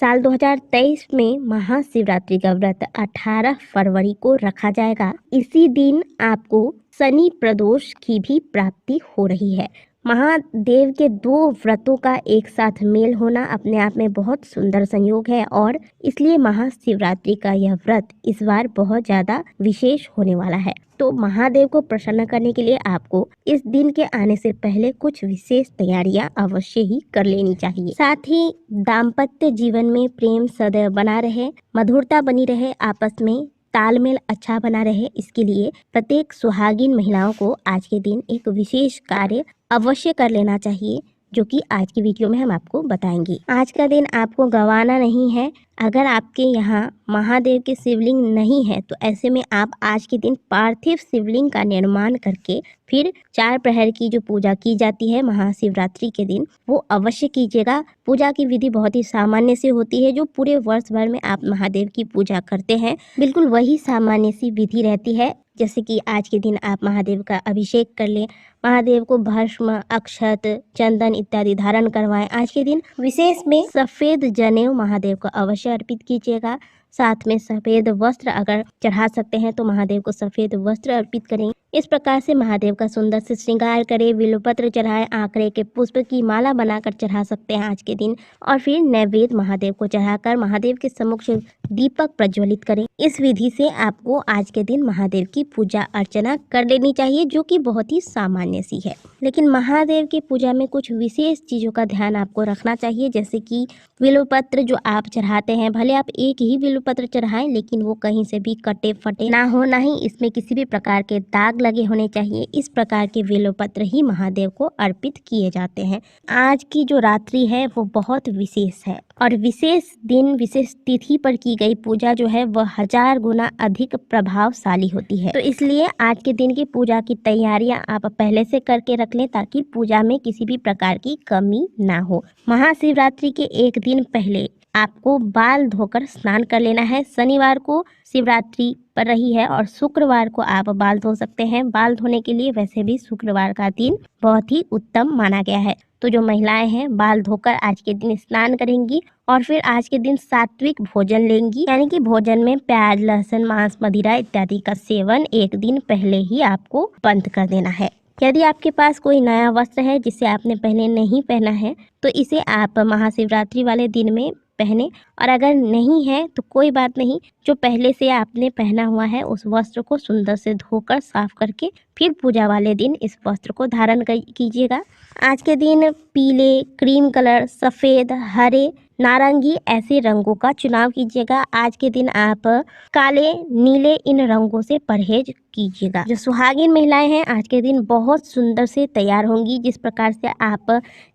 साल 2023 में महाशिवरात्रि का व्रत 18 फरवरी को रखा जाएगा। इसी दिन आपको शनि प्रदोष की भी प्राप्ति हो रही है। महादेव के दो व्रतों का एक साथ मेल होना अपने आप में बहुत सुंदर संयोग है और इसलिए महाशिवरात्रि का यह व्रत इस बार बहुत ज्यादा विशेष होने वाला है। तो महादेव को प्रसन्न करने के लिए आपको इस दिन के आने से पहले कुछ विशेष तैयारियां अवश्य ही कर लेनी चाहिए। साथ ही दाम्पत्य जीवन में प्रेम सदैव बना रहे, मधुरता बनी रहे, आपस में तालमेल अच्छा बना रहे, इसके लिए प्रत्येक सुहागिन महिलाओं को आज के दिन एक विशेष कार्य अवश्य कर लेना चाहिए, जो कि आज की वीडियो में हम आपको बताएंगे। आज का दिन आपको गंवाना नहीं है। अगर आपके यहाँ महादेव के शिवलिंग नहीं है तो ऐसे में आप आज के दिन पार्थिव शिवलिंग का निर्माण करके फिर 4 प्रहर की जो पूजा की जाती है महाशिवरात्रि के दिन, वो अवश्य कीजिएगा। पूजा की विधि बहुत ही सामान्य से होती है, जो पूरे वर्ष भर में आप महादेव की पूजा करते हैं, बिल्कुल वही सामान्य सी विधि रहती है। जैसे कि आज के दिन आप महादेव का अभिषेक कर लें, महादेव को भस्म, अक्षत, चंदन इत्यादि धारण करवाएं। आज के दिन विशेष में सफेद जनेऊ महादेव को अवश्य अर्पित कीजिएगा। साथ में सफेद वस्त्र अगर चढ़ा सकते हैं तो महादेव को सफेद वस्त्र अर्पित करें। इस प्रकार से महादेव का सुंदर से श्रृंगार करें, बिल्वपत्र चढ़ाएं, आंकड़े के पुष्प की माला बनाकर चढ़ा सकते हैं आज के दिन, और फिर नैवेद्य महादेव को चढ़ाकर महादेव के सम्मुख दीपक प्रज्वलित करें। इस विधि से आपको आज के दिन महादेव की पूजा अर्चना कर लेनी चाहिए, जो कि बहुत ही सामान्य सी है। लेकिन महादेव की पूजा में कुछ विशेष चीजों का ध्यान आपको रखना चाहिए, जैसे कि बिल्वपत्र जो आप चढ़ाते हैं, भले आप एक ही बिल्वपत्र चढ़ाएं, लेकिन वो कहीं से भी कटे फटे ना हो, ना ही इसमें किसी भी प्रकार के दाग लगे होने चाहिए। इस प्रकार के बिल्वपत्र ही महादेव को अर्पित किए जाते हैं। आज की जो रात्रि है वो बहुत विशेष है और विशेष दिन, विशेष तिथि पर की गई पूजा जो है वह 1000 गुना अधिक प्रभावशाली होती है। तो इसलिए आज के दिन की पूजा की तैयारियां आप पहले से करके रख लें, ताकि पूजा में किसी भी प्रकार की कमी ना हो। महाशिवरात्रि के एक दिन पहले आपको बाल धोकर स्नान कर लेना है। शनिवार को शिवरात्रि पर रही है और शुक्रवार को आप बाल धो सकते हैं। बाल धोने के लिए वैसे भी शुक्रवार का दिन बहुत ही उत्तम माना गया है। तो जो महिलाएं हैं बाल धोकर आज के दिन स्नान करेंगी और फिर आज के दिन सात्विक भोजन लेंगी, यानी कि भोजन में प्याज, लहसुन, मांस, मदिरा इत्यादि का सेवन एक दिन पहले ही आपको बंद कर देना है। यदि आपके पास कोई नया वस्त्र है जिसे आपने पहले नहीं पहना है तो इसे आप महाशिवरात्रि वाले दिन में पहने, और अगर नहीं है तो कोई बात नहीं, जो पहले से आपने पहना हुआ है उस वस्त्र को सुंदर से धोकर साफ करके फिर पूजा वाले दिन इस वस्त्र को धारण कीजिएगा। आज के दिन पीले, क्रीम कलर, सफ़ेद, हरे, नारंगी ऐसे रंगों का चुनाव कीजिएगा। आज के दिन आप काले, नीले इन रंगों से परहेज कीजिएगा। जो सुहागिन महिलाएं हैं आज के दिन बहुत सुंदर से तैयार होंगी। जिस प्रकार से आप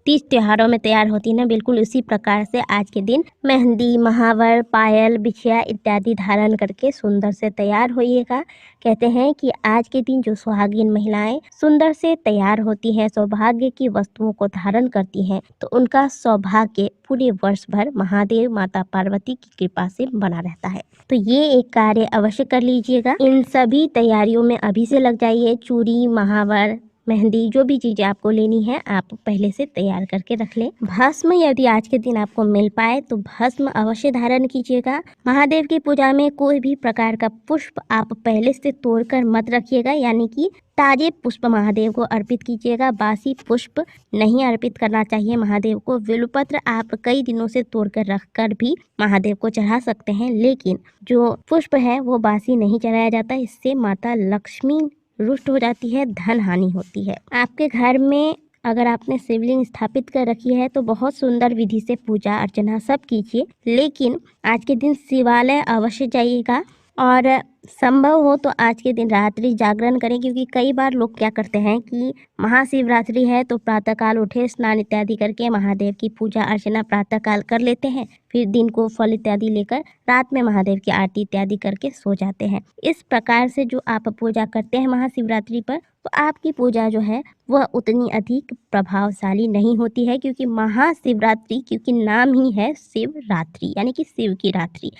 तीज त्योहारों में तैयार होती हैं, बिल्कुल उसी प्रकार से आज के दिन मेहंदी, महावर, पायल, बिछिया इत्यादि धारण करके सुंदर से तैयार होइएगा। कहते हैं कि आज के दिन जो सुहागिन महिलाएं सुंदर से तैयार होती हैं, सौभाग्य की वस्तुओं को धारण करती हैं, तो उनका सौभाग्य पूरे वर्ष भर महादेव, माता पार्वती की कृपा से बना रहता है। तो ये एक कार्य अवश्य कर लीजिएगा। इन सभी तैयारियों में अभी से लग जाइए। चूड़ी, महावर, मेहंदी, जो भी चीज़ें आपको लेनी है आप पहले से तैयार करके रख लें। भस्म यदि आज के दिन आपको मिल पाए तो भस्म अवश्य धारण कीजिएगा। महादेव की पूजा में कोई भी प्रकार का पुष्प आप पहले से तोड़कर मत रखिएगा, यानी कि ताजे पुष्प महादेव को अर्पित कीजिएगा। बासी पुष्प नहीं अर्पित करना चाहिए महादेव को। बिल्वपत्र आप कई दिनों से तोड़कर रखकर भी महादेव को चढ़ा सकते हैं, लेकिन जो पुष्प है वो बासी नहीं चढ़ाया जाता। इससे माता लक्ष्मी रुष्ट हो जाती है, धन हानि होती है। आपके घर में अगर आपने शिवलिंग स्थापित कर रखी है तो बहुत सुंदर विधि से पूजा अर्चना सब कीजिए, लेकिन आज के दिन शिवालय अवश्य जाइएगा और संभव हो तो आज के दिन रात्रि जागरण करें, क्योंकि कई बार लोग क्या करते हैं कि महाशिवरात्रि है तो प्रातःकाल उठे, स्नान इत्यादि करके महादेव की पूजा अर्चना प्रातःकाल कर लेते हैं, फिर दिन को फल इत्यादि लेकर रात में महादेव की आरती इत्यादि करके सो जाते हैं। इस प्रकार से जो आप पूजा करते हैं महाशिवरात्रि पर, तो आपकी पूजा जो है वह उतनी अधिक प्रभावशाली नहीं होती है, क्योंकि महाशिवरात्रि, क्योंकि नाम ही है शिवरात्रि यानी कि शिव की रात्रि।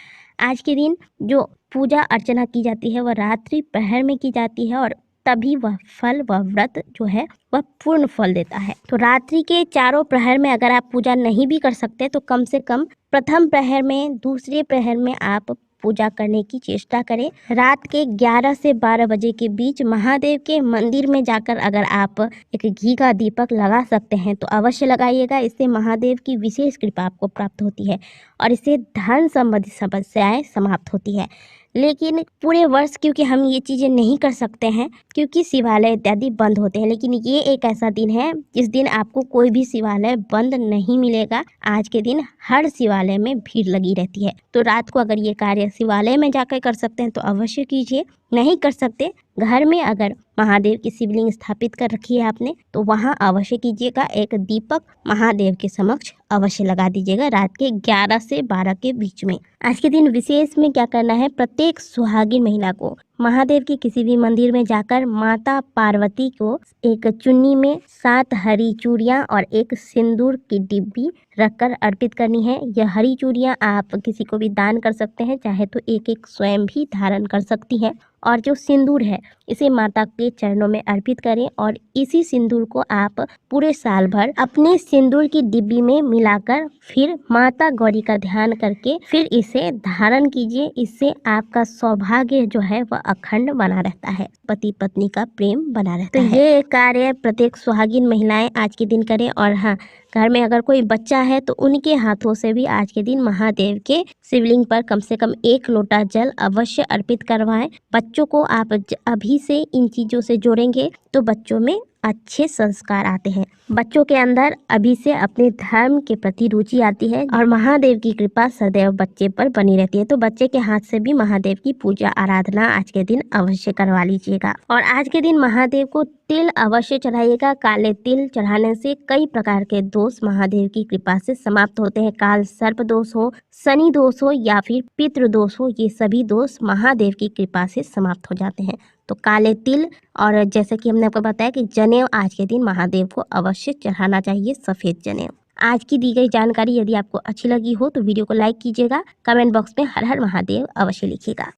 आज के दिन जो पूजा अर्चना की जाती है वह रात्रि प्रहर में की जाती है और तभी वह फल व व्रत जो है वह पूर्ण फल देता है। तो रात्रि के चारों प्रहर में अगर आप पूजा नहीं भी कर सकते तो कम से कम प्रथम प्रहर में, दूसरे प्रहर में आप पूजा करने की चेष्टा करें। रात के 11 से 12 बजे के बीच महादेव के मंदिर में जाकर अगर आप एक घी का दीपक लगा सकते हैं तो अवश्य लगाइएगा। इससे महादेव की विशेष कृपा आपको प्राप्त होती है और इससे धन संबंधी समस्याएं समाप्त होती है। लेकिन पूरे वर्ष क्योंकि हम ये चीज़ें नहीं कर सकते हैं क्योंकि शिवालय इत्यादि बंद होते हैं, लेकिन ये एक ऐसा दिन है जिस दिन आपको कोई भी शिवालय बंद नहीं मिलेगा। आज के दिन हर शिवालय में भीड़ लगी रहती है। तो रात को अगर ये कार्य शिवालय में जाकर कर सकते हैं तो अवश्य कीजिए। नहीं कर सकते, घर में अगर महादेव की शिवलिंग स्थापित कर रखी है आपने तो वहाँ अवश्य कीजिएगा। एक दीपक महादेव के समक्ष अवश्य लगा दीजिएगा रात के 11 से 12 के बीच में। आज के दिन विशेष में क्या करना है, प्रत्येक सुहागिन महिला को महादेव के किसी भी मंदिर में जाकर माता पार्वती को एक चुन्नी में 7 हरी चूड़ियाँ और एक सिंदूर की डिब्बी रखकर अर्पित करनी है। यह हरी चूड़ियाँ आप किसी को भी दान कर सकते हैं, चाहे तो एक स्वयं भी धारण कर सकती हैं। और जो सिंदूर है इसे माता के चरणों में अर्पित करें और इसी सिंदूर को आप पूरे साल भर अपने सिंदूर की डिब्बी में मिलाकर फिर माता गौरी का ध्यान करके फिर इसे धारण कीजिए। इससे आपका सौभाग्य जो है वह अखंड बना रहता है, पति पत्नी का प्रेम बना रहता है। तो ये कार्य प्रत्येक सुहागिन महिलाएं आज के दिन करें। और हाँ, घर में अगर कोई बच्चा है तो उनके हाथों से भी आज के दिन महादेव के शिवलिंग पर कम से कम 1 लोटा जल अवश्य अर्पित करवाएं। बच्चों को आप अभी से इन चीज़ों से जोड़ेंगे तो बच्चों में अच्छे संस्कार आते हैं, बच्चों के अंदर अभी से अपने धर्म के प्रति रुचि आती है और महादेव की कृपा सदैव बच्चे पर बनी रहती है। तो बच्चे के हाथ से भी महादेव की पूजा आराधना आज के दिन अवश्य करवा लीजिएगा। और आज के दिन महादेव को तिल अवश्य चढ़ाइएगा। काले तिल चढ़ाने से कई प्रकार के दोष महादेव की कृपा से समाप्त होते हैं। काल सर्प दोष हो, शनि दोष हो या फिर पितृ दोष हो, ये सभी दोष महादेव की कृपा से समाप्त हो जाते हैं। तो काले तिल और जैसे कि हमने आपको बताया कि जनेऊ आज के दिन महादेव को अवश्य चढ़ाना चाहिए, सफ़ेद जनेऊ। आज की दी गई जानकारी यदि आपको अच्छी लगी हो तो वीडियो को लाइक कीजिएगा। कमेंट बॉक्स में हर हर महादेव अवश्य लिखिएगा।